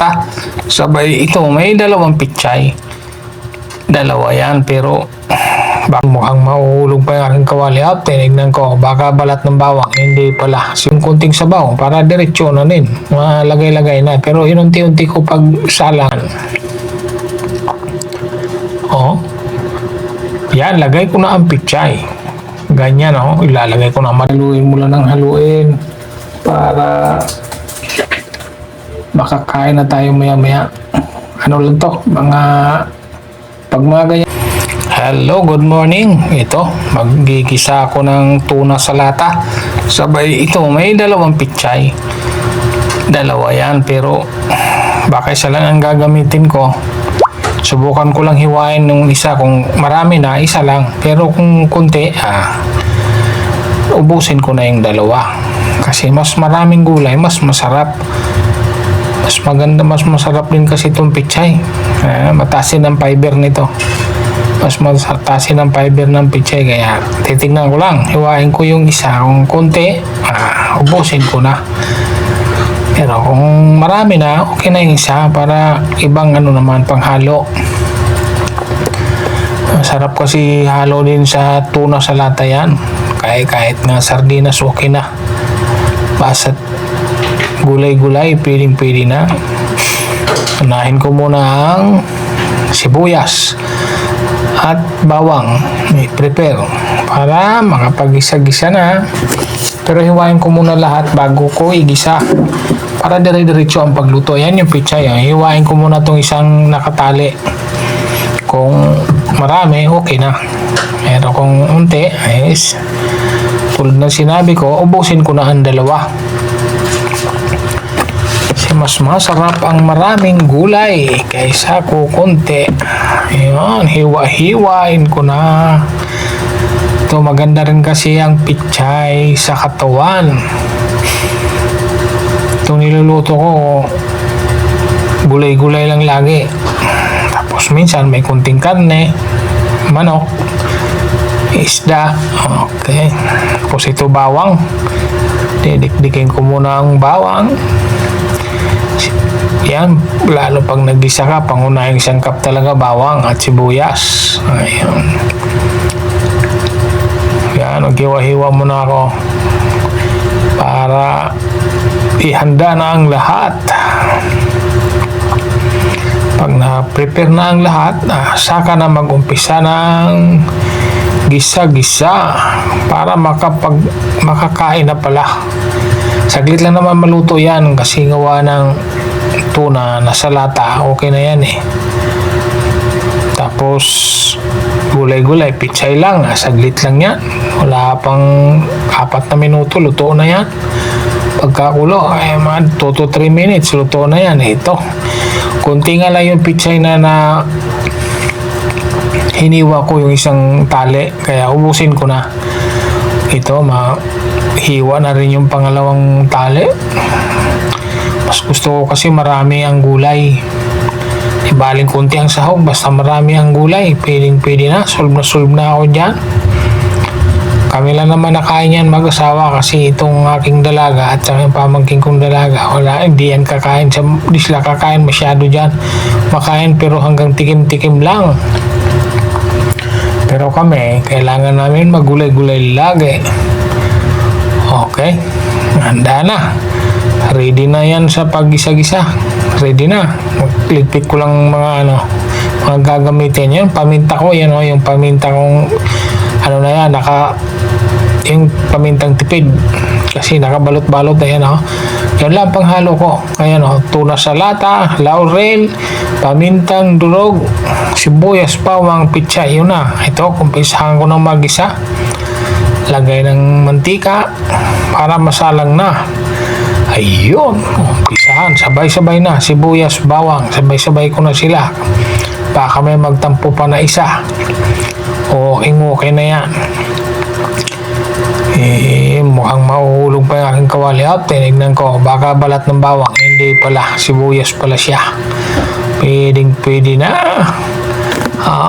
lata. Sabay ito, may dalawang pichay. Dalawa yan, pero mukhang mahuhulog pa yung aking kawali. Tinignan ko, baka balat ng bawang. Hindi pala. Yung kunting sabaw, para diretsyo na din. Malagay-lagay na. Pero inunti-unti ko pagsalan. Yan, lagay ko na ang pichay. Ganyan, ilalagay ko na. Haluin mo lang ng haluin para makakain na tayo maya-maya. Ano lang to? Pag mga ganyan. Hello, good morning. Ito, maggigisa ako ng tuna sa lata. Sabay ito, may dalawang pichay. Dalawa yan, pero baka isa lang ang gagamitin ko. Subukan ko lang hiwain nung isa. Kung marami na, isa lang. Pero kung kunti, ubusin ko na yung dalawa. Kasi mas maraming gulay, mas masarap. Mas maganda, mas masarap din kasi itong pichay. Matasin ang fiber nito. Mas matasin ang fiber ng pichay. Kaya titignan ko lang. Hiwain ko yung isa. Kung kunti, ubusin ko na. Pero kung marami na, okay na yung isa para ibang naman panghalo. Masarap kasi halo din sa tuna sa lata yan. Kahit nga sardinas, okay na. Basta gulay-gulay, pwedeng-pwede na. Unahin ko muna ang sibuyas at bawang. Prepare para makapag-gisa-gisa na. Pero hiwain ko muna lahat bago ko igisa. Para dire-diretso ang pagluto. Yan yung pichay. Hiwain ko muna itong isang nakatali. Kung marami, okay na. Pero kung unti, tulad ng sinabi ko, ubusin ko na ang dalawa. Kasi mas masarap ang maraming gulay kaysa kukunti. Ayan, hiwa-hiwain ko na. Ito, maganda rin kasi ang pichay sa katawan. Itong niluluto ko, gulay-gulay lang lagi. Tapos minsan may kunting karne, manok, isda. Okay. Tapos ito bawang. Didikdikin ko muna ang bawang. Yan, lalo pag nagisa ka, pangunahing sangkap talaga bawang at sibuyas. Ayan. Yan, maghiwa-hiwa muna ako para ihanda na ang lahat. Pag na-prepare na ang lahat, saka na mag-umpisa ng gisa-gisa para makakain na pala. Saglit lang naman maluto yan kasi gawa ng tuna na sa lata. Okay na yan Tapos gulay-gulay, pichay lang, saglit lang yan. Wala pang 4 na minuto, luto na yan. Pagkakulo, mga 2 to 3 minutes, luto na yan. Ito, kunti nga lang yung pichay na hiniwa ko yung isang tali, kaya ubusin ko na. Ito, hiwa na rin yung pangalawang tali. Mas gusto ko kasi marami ang gulay. Ibaling kunti ang sahog, basta marami ang gulay, pwedeng-pwede na, solve na ako dyan. Kami lang naman nakain yan mag-asawa kasi itong aking dalaga at saka yung pamangking kong dalaga, hindi yan kakain, di sila kakain masyado dyan. Makain pero hanggang tikim-tikim lang. Pero kami, kailangan namin magulay-gulay lagi. Okay, handa na. Ready na yan sa paggisa-gisa. Ready na. Ligpit ko lang mga gagamitin. Yan, paminta ko. Yan yung paminta kong na yan, yung pamintang tipid. Kasi nakabalot-balot na yan. Yan lang panghalo ko. Ayan, tuna sa lata, laurel, pamintang durog, sibuyas, bawang, pichay. Yun na. Ito, kumpisahan ko ng mag-isa. Lagay ng mantika para masalang na. Ayun, umpisahan, sabay-sabay na, sibuyas, bawang, sabay-sabay ko na sila. Baka may magtampo pa na isa. Okay na yan. Mukhang mahuhulog pa yung aking kawali. Tinignan ko, baka balat ng bawang. Hindi pala, sibuyas pala siya. Pwedeng-pwede na.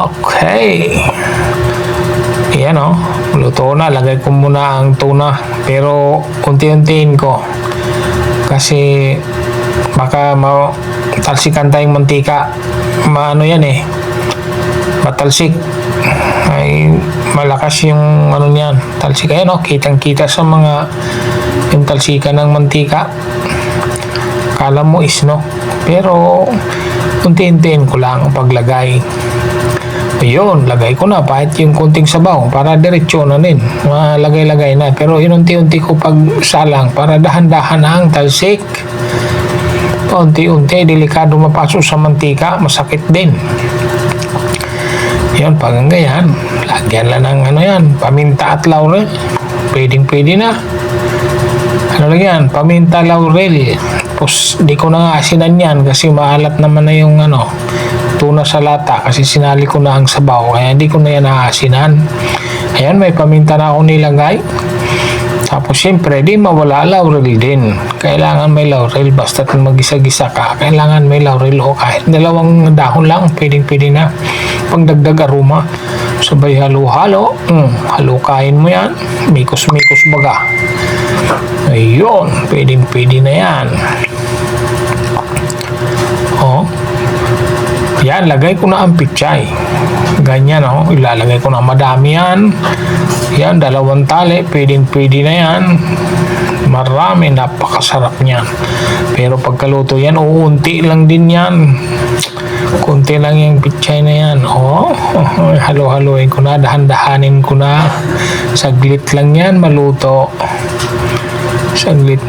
Okay. Yan luto na. Lagay ko muna ang tuna. Pero unti-untiin ko. Kasi baka talsikan tayong mantika, maano yan eh, matalsik. Ay malakas yung ano niyan, talsik. Ayan kitang kita sa mga yung talsikan ng mantika. Kala mo pero unti-untiin ko lang ang paglagay. Ayun, lagay ko na kahit yung kunting sabaw para diretso na din, malagay-lagay na. Pero inunti-unti ko pagsalang para dahan-dahan ang talsik. Unti-unti, delikado mapasok sa mantika, masakit din. Yun, pag ganyan, lagyan lang ng yan, paminta at laurel. Pwedeng-pwede na. Ano lang yan, paminta, laurel. Tapos, di ko na nga asinan yan kasi maalat naman na yung tuna sa lata kasi sinali ko na ang sabaw. Kaya hindi ko na yan naasinan. Ayan, may paminta na ako nilagay. Tapos, siyempre, di mawala laurel din. Kailangan may laurel. Basta't mag-isa-gisa ka, kailangan may laurel o kahit 2 dahon lang, pwedeng-pwede na. Pangdagdag aroma. Sabay halo-halo. Halukain mo yan. Mikos-mikos baga. Ayun, pwedeng-pwede na yan. Yan, lagay ko na ang pichay. Ganyan, ilalagay ko na madami yan. Yan, 2 tali, pwedeng-pwede na yan. Marami, napakasarap niyan. Pero pagkaluto yan, uunti lang din yan. Kunti lang yung pichay na yan. Halo-haloin ko na, dahan-dahanin ko na. Saglit lang yan, maluto. Saglit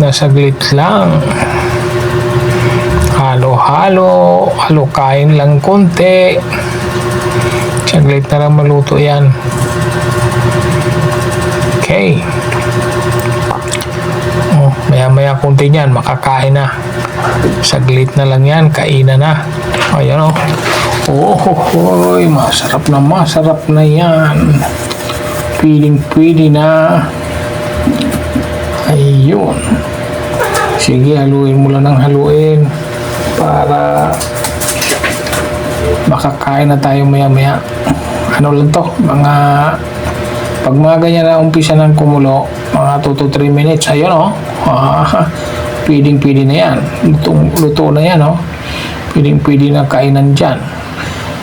lang. Halo-halo, halukain lang konti. Saglit na lang maluto yan. Okay. Maya-maya konti yan, makakain na. Saglit na lang yan, kainan na. Ayan masarap na yan. Pwedeng-pwede na. Ayun. Sige, haluin mo lang ng haluin para makakain na tayo maya-maya. Ano lang to, pag mga ganyan na umpisa ng kumulo, mga 2 to 3 minutes, ayun pwedeng-pwede na yan. Luto na yan, pwedeng-pwede na kainan dyan.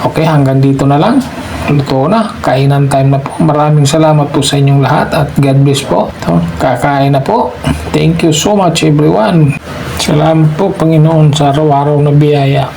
Okay, hanggang dito na lang. Luto na, kainan time na po. Maraming salamat po sa inyong lahat at God bless po. Kakain na po. Thank you so much everyone. Salamat po Panginoon sa araw-araw na biyaya.